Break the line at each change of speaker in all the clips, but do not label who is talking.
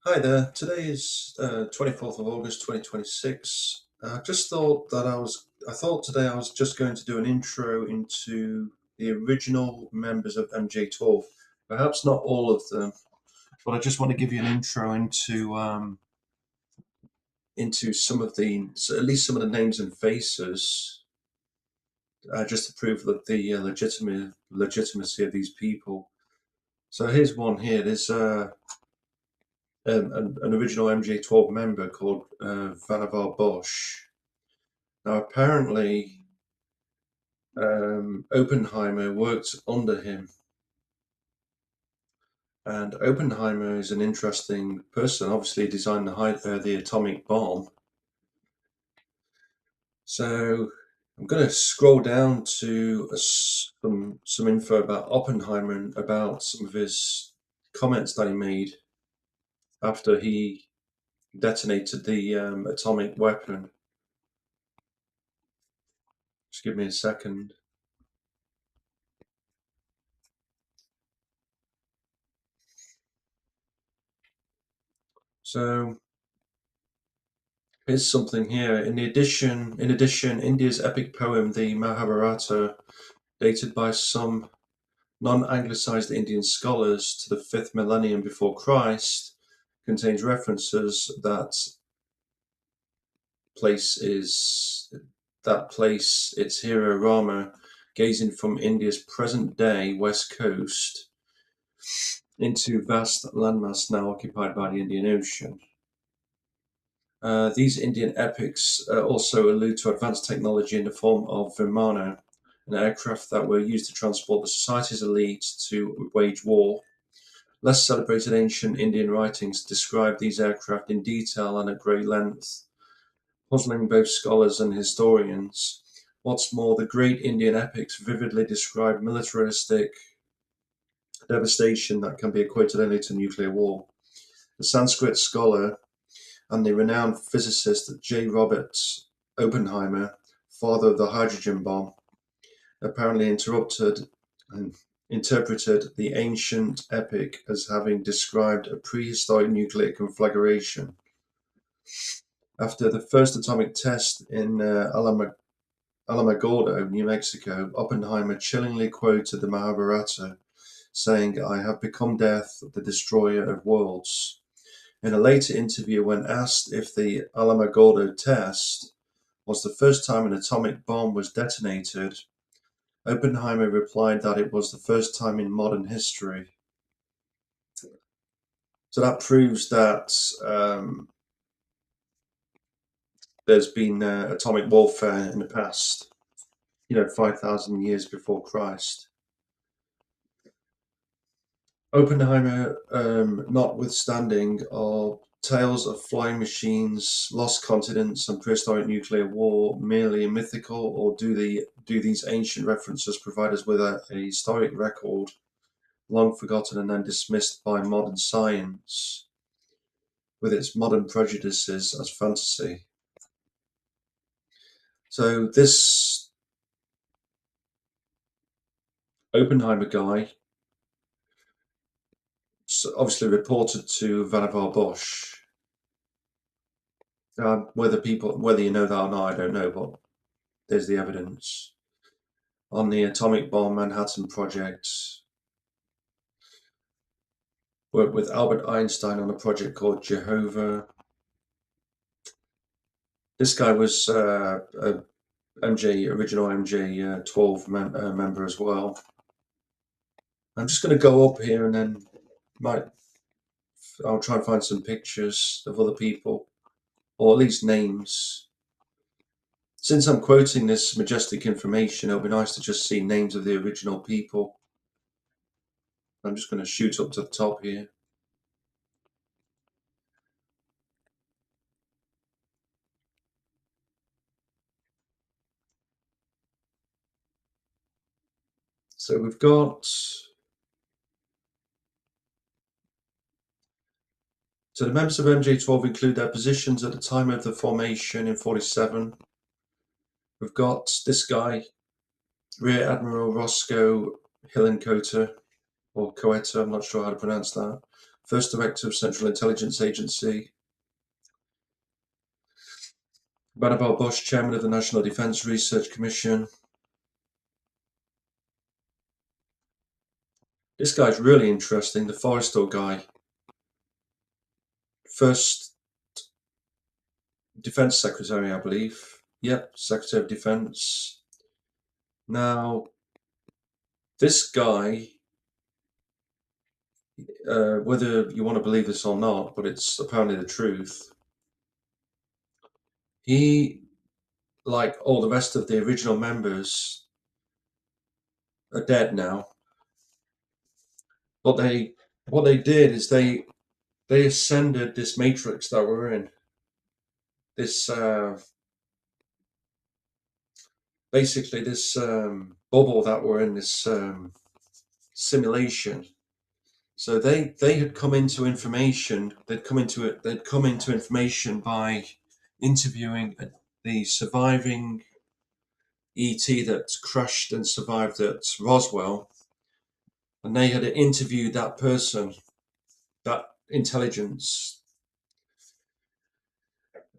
Hi there. Today is 24th of August 2026. I thought today I was just going to do an intro into the original members of MJ12. Perhaps not all of them, but I just want to give you an intro into at least some of the names and faces, just to prove that the legitimacy of these people. So here's one here. There's an original MJ12 member called Vannevar Bush. Now, apparently, Oppenheimer worked under him, and Oppenheimer is an interesting person. Obviously, he designed the atomic bomb. So, I'm going to scroll down to some info about Oppenheimer and about some of his comments that he made after he detonated the atomic weapon. Just give me a second. So, here's something here. In addition, India's epic poem, the Mahabharata, dated by some non-anglicized Indian scholars to the 5th millennium before Christ, contains references place its hero Rama gazing from India's present-day west coast into vast landmass now occupied by the Indian Ocean. These Indian epics also allude to advanced technology in the form of Vimana, an aircraft that were used to transport the society's elite to wage war. Less celebrated ancient Indian writings describe these aircraft in detail and at great length, puzzling both scholars and historians. What's more, the great Indian epics vividly describe militaristic devastation that can be equated only to nuclear war. The Sanskrit scholar and the renowned physicist J. Robert Oppenheimer, father of the hydrogen bomb, apparently interpreted the ancient epic as having described a prehistoric nuclear conflagration. After the first atomic test in Alamogordo, New Mexico, Oppenheimer chillingly quoted the Mahabharata, saying, "I have become death, the destroyer of worlds." In a later interview, when asked if the Alamogordo test was the first time an atomic bomb was detonated, Oppenheimer replied that it was the first time in modern history. So that proves that there's been atomic warfare in the past, 5,000 years before Christ. Oppenheimer, notwithstanding, are tales of flying machines, lost continents, and prehistoric nuclear war merely mythical, or do these ancient references provide us with a historic record, long forgotten and then dismissed by modern science, with its modern prejudices as fantasy? So this Oppenheimer guy obviously reported to Vannevar Bush. Whether you know that or not, I don't know, but there's the evidence. On the atomic bomb Manhattan Project, worked with Albert Einstein on a project called Jehovah. This guy was a original MJ12 member as well. I'm just going to go up here and then I'll try and find some pictures of other people, or at least names. Since I'm quoting this majestic information, it'll be nice to just see names of the original people. I'm just going to shoot up to the top here. So we've got, so the members of MJ12 include their positions at the time of the formation in 47. We've got this guy, Rear Admiral Roscoe Hillencoter, or Coeta, I'm not sure how to pronounce that. First Director of Central Intelligence Agency. Vannevar Bush, Chairman of the National Defense Research Commission. This guy's really interesting, the Forrestal guy. First Defense Secretary, I believe. Yep, Secretary of Defense. Now, this guy, whether you want to believe this or not, but it's apparently the truth, he, like all the rest of the original members, are dead now. But what they did is they ascended this matrix that we're in. This basically this bubble that we're in, this simulation. So they had come into information. They'd come into information by interviewing the surviving ET that crashed and survived at Roswell, and they had interviewed that person, that intelligence,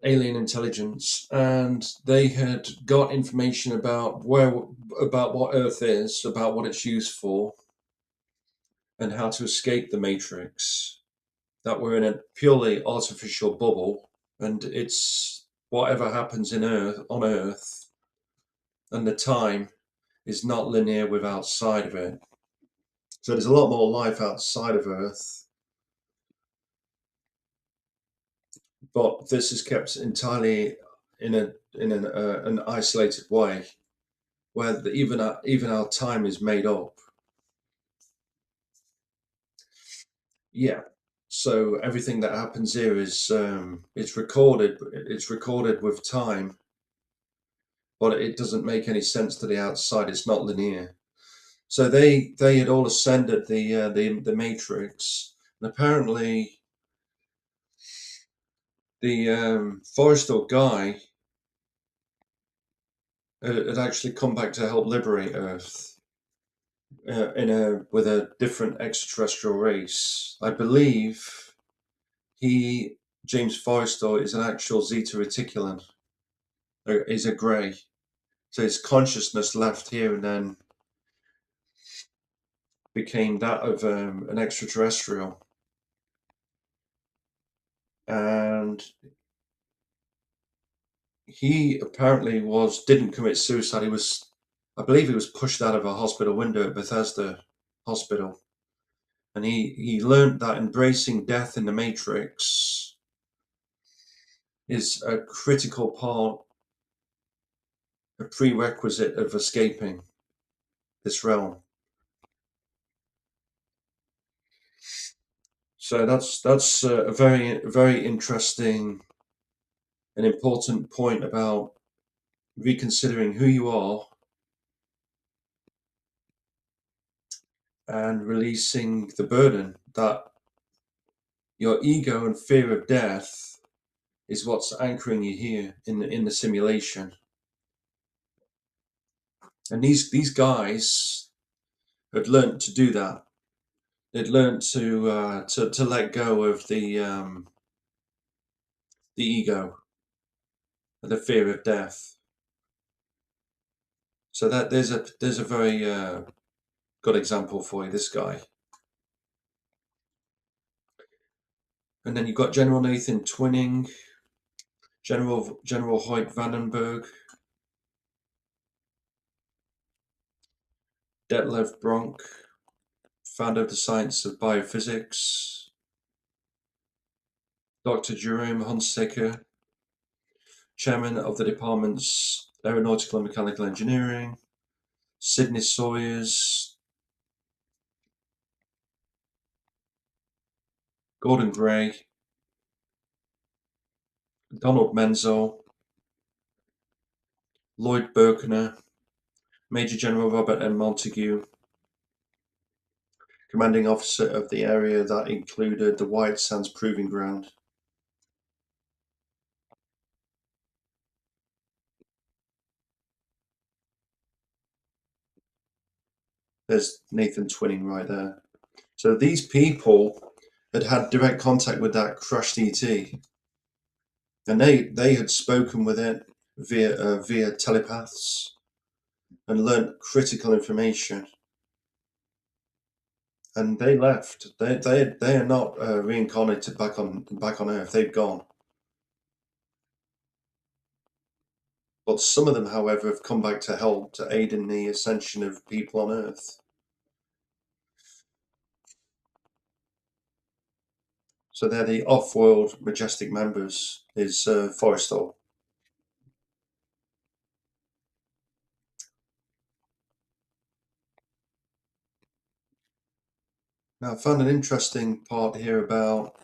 alien intelligence, and they had got information about what Earth is, about what it's used for, and how to escape the matrix. That we're in a purely artificial bubble, and it's whatever happens on Earth, and the time is not linear with outside of it. So there's a lot more life outside of Earth, but this is kept entirely in an isolated way, where even our time is made up. Yeah. So everything that happens here is it's recorded. It's recorded with time, but it doesn't make any sense to the outside. It's not linear. So they had all ascended the matrix, and apparently the Forrestal guy had actually come back to help liberate Earth with a different extraterrestrial race. I believe James Forrestal is an actual Zeta Reticulan. Is a grey. So his consciousness left here and then became that of an extraterrestrial. And he apparently didn't commit suicide. I believe he was pushed out of a hospital window at Bethesda Hospital. And he learned that embracing death in the Matrix is a critical part, a prerequisite of escaping this realm. So that's a very interesting and important point about reconsidering who you are and releasing the burden that your ego and fear of death is what's anchoring you here in the simulation. And these guys had learned to do that. They'd learned to let go of the ego and the fear of death. So that there's a very good example for you, this guy. And then you've got General Nathan Twining, General Hoyt Vandenberg, Detlev Bronk, founder of the science of biophysics, Dr. Jerome Hunsaker, chairman of the department's aeronautical and mechanical engineering, Sidney Sawyers, Gordon Gray, Donald Menzel, Lloyd Berkner, Major General Robert M. Montague, commanding officer of the area that included the White Sands Proving Ground. There's Nathan Twining right there. So these people had direct contact with that crashed ET, and they had spoken with it via telepaths and learnt critical information. And they left. They are not reincarnated back on Earth. They've gone. But some of them, however, have come back to help to aid in the ascension of people on Earth. So they're the off-world majestic members. Is Forrestal. Now, I found an interesting part here about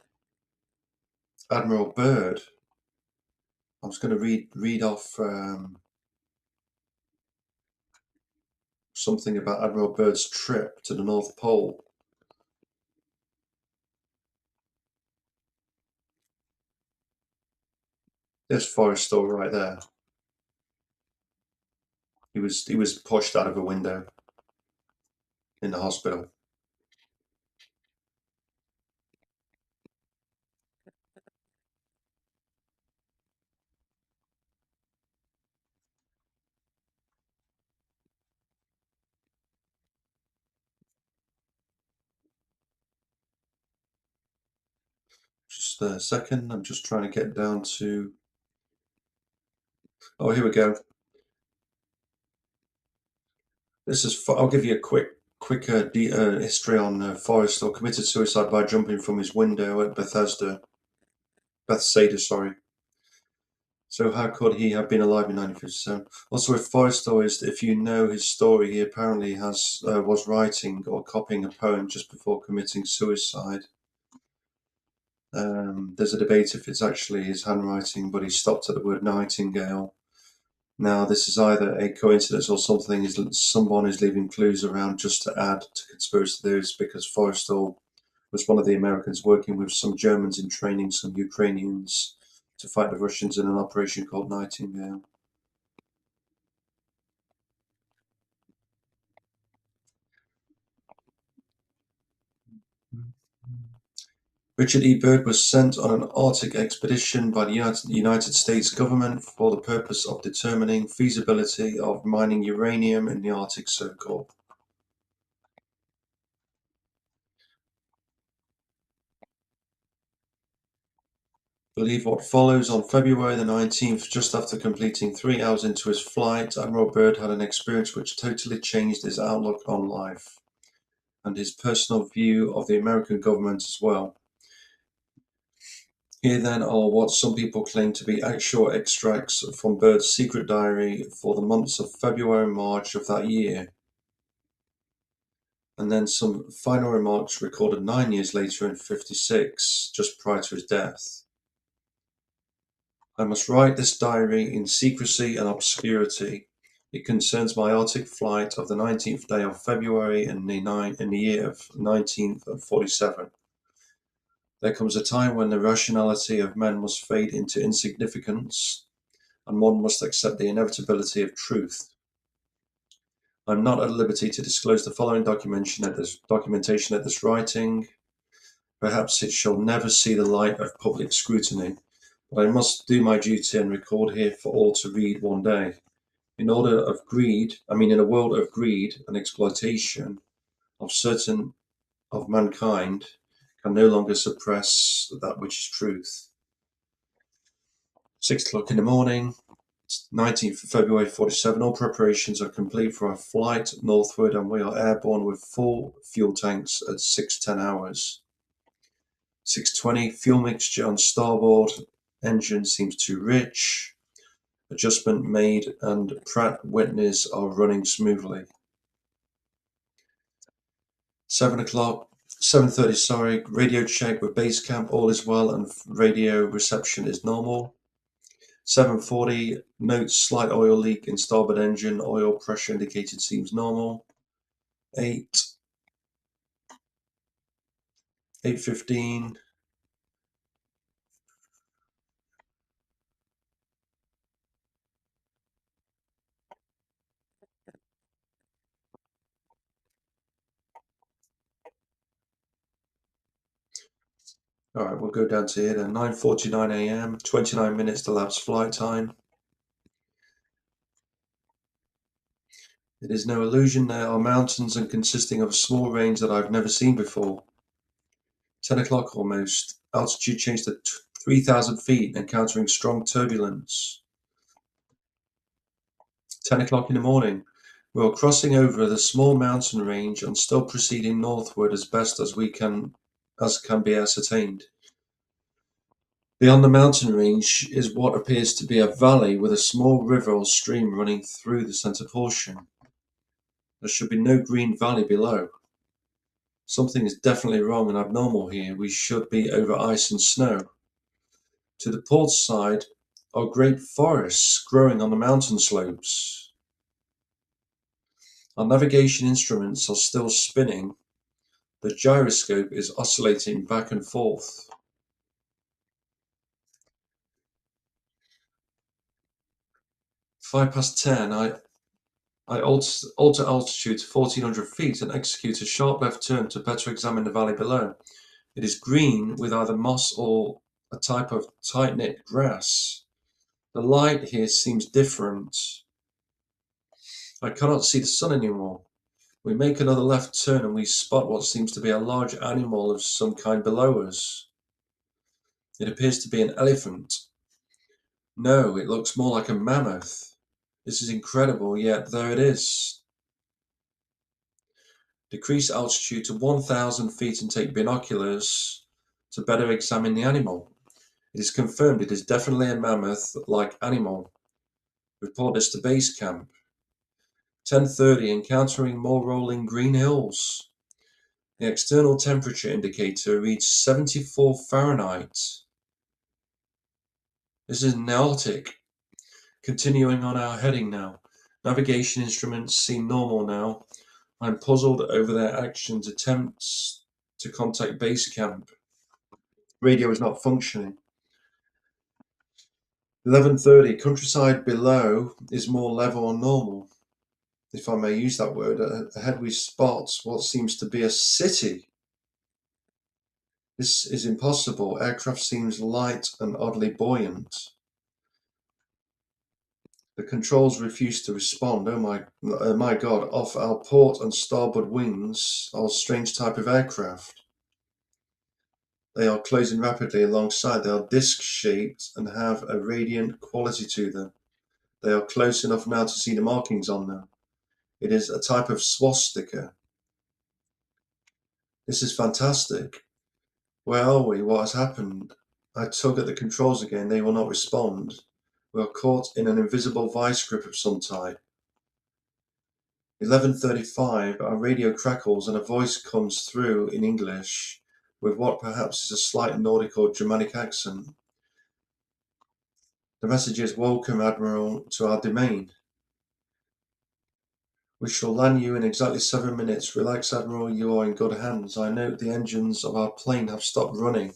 Admiral Byrd. I was going to read off something about Admiral Byrd's trip to the North Pole. There's Forrestal right there. He was pushed out of a window in the hospital. Just a second. I'm just trying to get down to. Oh, here we go. This is. I'll give you a quick history on Forrestal. Committed suicide by jumping from his window at Bethsaida. Sorry. So how could he have been alive in 1957? Also, with Forrestal, is if you know his story, he apparently was writing or copying a poem just before committing suicide. There's a debate if it's actually his handwriting, but he stopped at the word nightingale. Now, this is either a coincidence or someone is leaving clues around just to add to conspiracy theories, because Forrestal was one of the Americans working with some Germans in training some Ukrainians to fight the Russians in an operation called Nightingale. Richard E. Byrd was sent on an Arctic expedition by the United States government for the purpose of determining feasibility of mining uranium in the Arctic Circle. Believe what follows. On February the 19th, just after completing 3 hours into his flight, Admiral Byrd had an experience which totally changed his outlook on life and his personal view of the American government as well. Here then are what some people claim to be actual extracts from Byrd's secret diary for the months of February and March of that year, and then some final remarks recorded 9 years later in 56, just prior to his death. I must write this diary in secrecy and obscurity. It concerns my Arctic flight of the 19th day of February in the year of 1947. There comes a time when the rationality of men must fade into insignificance, and one must accept the inevitability of truth. I am not at liberty to disclose the following documentation at this writing. Perhaps it shall never see the light of public scrutiny, but I must do my duty and record here for all to read one day. In a world of greed and exploitation of certain of mankind, can no longer suppress that which is truth. 6 o'clock in the morning, 19th of February 47. All preparations are complete for our flight northward, and we are airborne with full fuel tanks at 6:10 hours. 6:20, fuel mixture on starboard. Engine seems too rich. Adjustment made, and Pratt Whitneys are running smoothly. 7:30, sorry. Radio check with base camp. All is well and radio reception is normal. 7:40, notes slight oil leak in starboard engine. Oil pressure indicated seems normal. 8:15. All right, we'll go down to here then. 9:49 a.m., 29 minutes to elapsed flight time. It is no illusion there are mountains and consisting of a small range that I've never seen before. 10 o'clock almost. Altitude changed to 3,000 feet, encountering strong turbulence. 10 o'clock in the morning. We are crossing over the small mountain range and still proceeding northward as best as can be ascertained. Beyond the mountain range is what appears to be a valley with a small river or stream running through the center portion. There should be no green valley below. Something is definitely wrong and abnormal here. We should be over ice and snow. To the port side are great forests growing on the mountain slopes. Our navigation instruments are still spinning. The gyroscope is oscillating back and forth. 10:05. I alter altitude to 1,400 feet and execute a sharp left turn to better examine the valley below. It is green with either moss or a type of tight-knit grass. The light here seems different. I cannot see the sun anymore. We make another left turn and we spot what seems to be a large animal of some kind below us. It appears to be an elephant. No, it looks more like a mammoth. This is incredible, yet there it is. Decrease altitude to 1,000 feet and take binoculars to better examine the animal. It is confirmed it is definitely a mammoth-like animal. Report this to base camp. 10:30, encountering more rolling green hills. The external temperature indicator reads 74 Fahrenheit. This is Arctic. Continuing on our heading now. Navigation instruments seem normal now. I'm puzzled over their actions. Attempts to contact base camp. Radio is not functioning. 11:30. Countryside below is more level or normal, if I may use that word. Ahead we spot what seems to be a city. This is impossible. Aircraft seems light and oddly buoyant. The controls refuse to respond. Oh my God! Off our port and starboard wings are a strange type of aircraft. They are closing rapidly alongside. They are disc-shaped and have a radiant quality to them. They are close enough now to see the markings on them. It is a type of swastika. This is fantastic. Where are we? What has happened? I tug at the controls again. They will not respond. We are caught in an invisible vice grip of some type. 11:35. Our radio crackles and a voice comes through in English with what perhaps is a slight Nordic or Germanic accent. The message is, "Welcome, Admiral, to our domain. We shall land you in exactly 7 minutes. Relax, Admiral, you are in good hands. I note the engines of our plane have stopped running.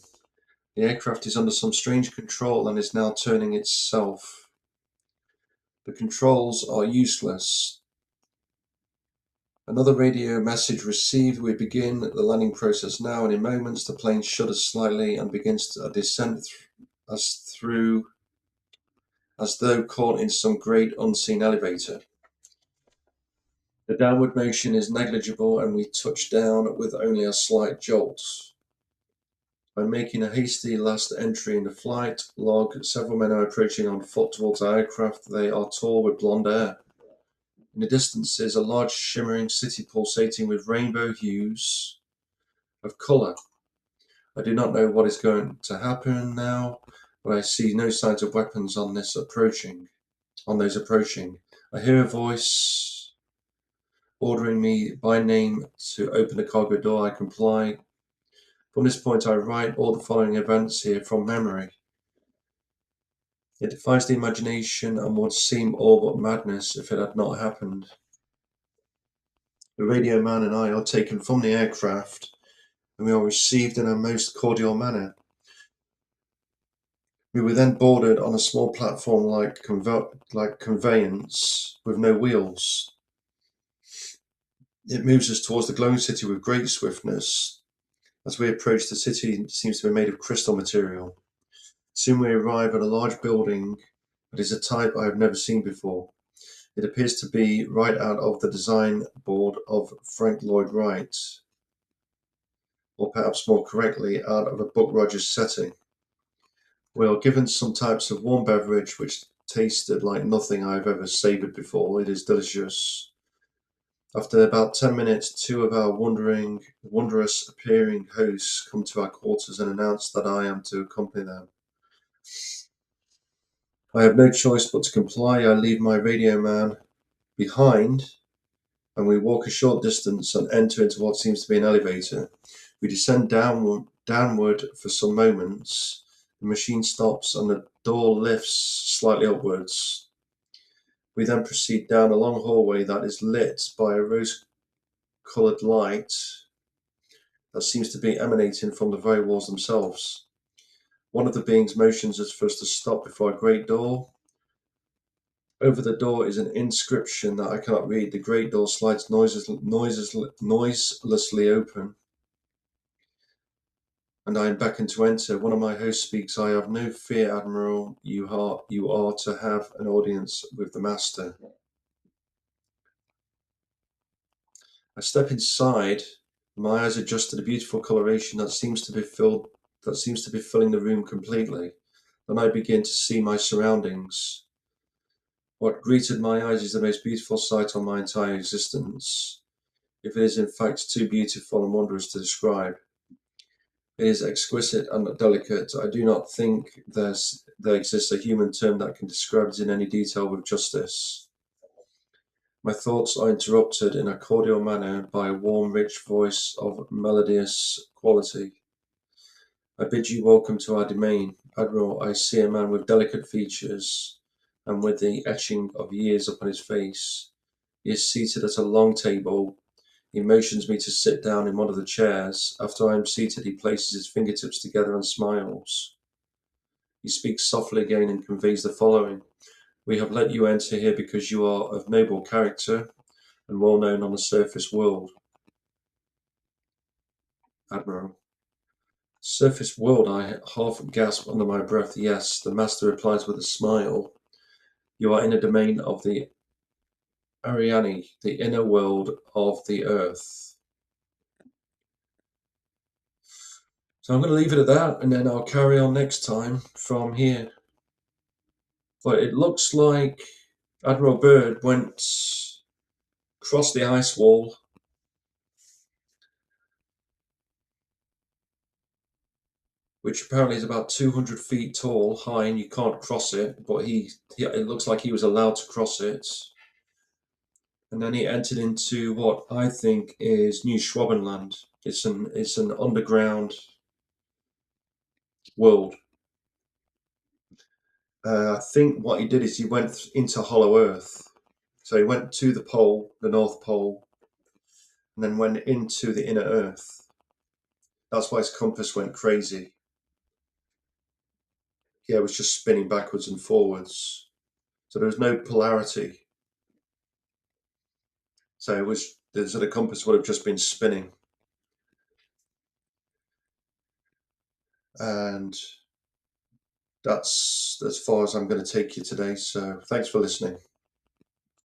The aircraft is under some strange control and is now turning itself. The controls are useless." Another radio message received. We begin the landing process now, and in moments the plane shudders slightly and begins a descent as though caught in some great unseen elevator. The downward motion is negligible and we touch down with only a slight jolt. I'm making a hasty last entry in the flight log. Several men are approaching on foot towards our aircraft. They are tall with blonde hair. In the distance is a large shimmering city pulsating with rainbow hues of colour. I do not know what is going to happen now, but I see no signs of weapons on those approaching. I hear a voice ordering me by name to open the cargo door. I comply. From this point I write all the following events here from memory. It defies the imagination and would seem all but madness if it had not happened. The radio man and I are taken from the aircraft and we are received in a most cordial manner. We were then boarded on a small platform like conveyance with no wheels. It moves us towards the glowing city with great swiftness. As we approach, the city seems to be made of crystal material. Soon we arrive at a large building that is a type I have never seen before. It appears to be right out of the design board of Frank Lloyd Wright, or perhaps more correctly, out of a Buck Rogers setting. We are given some types of warm beverage which tasted like nothing I have ever savoured before. It is delicious. After about 10 minutes, two of our wondrous appearing hosts come to our quarters and announce that I am to accompany them. I have no choice but to comply. I leave my radio man behind, and we walk a short distance and enter into what seems to be an elevator. We descend downward for some moments. The machine stops and the door lifts slightly upwards. We then proceed down a long hallway that is lit by a rose-coloured light that seems to be emanating from the very walls themselves. One of the beings motions us for us to stop before a great door. Over the door is an inscription that I cannot read. The great door slides noiselessly open, and I am beckoned to enter. One of my hosts speaks. I have no fear, Admiral. You are to have an audience with the master. I step inside. My eyes adjust to the beautiful coloration that seems to be filling the room completely. Then I begin to see my surroundings. What greeted my eyes is the most beautiful sight on my entire existence, if it is in fact too beautiful and wondrous to describe. It is exquisite and delicate. I do not think there exists a human term that can describe it in any detail with justice. My thoughts are interrupted in a cordial manner by a warm, rich voice of melodious quality. I bid you welcome to our domain. Admiral, I see a man with delicate features and with the etching of years upon his face. He is seated at a long table. He motions me to sit down in one of the chairs. After I am seated, he places his fingertips together and smiles. He speaks softly again and conveys the following. We have let you enter here because you are of noble character and well known on the surface world. Admiral. Surface world, I half gasp under my breath. Yes, the master replies with a smile. You are in a domain of the Ariani, the inner world of the earth. So I'm going to leave it at that, and then I'll carry on next time from here. But it looks like Admiral Byrd went across the ice wall, which apparently is about 200 feet tall, high, and you can't cross it, but it looks like he was allowed to cross it. And then he entered into what I think is New Schwabenland. It's an underground world. I think what he did is he went into Hollow Earth. So he went to the pole, the North Pole, and then went into the inner Earth. That's why his compass went crazy. Yeah, it was just spinning backwards and forwards. So there was no polarity. So the compass would have just been spinning. And that's as far as I'm going to take you today. So thanks for listening.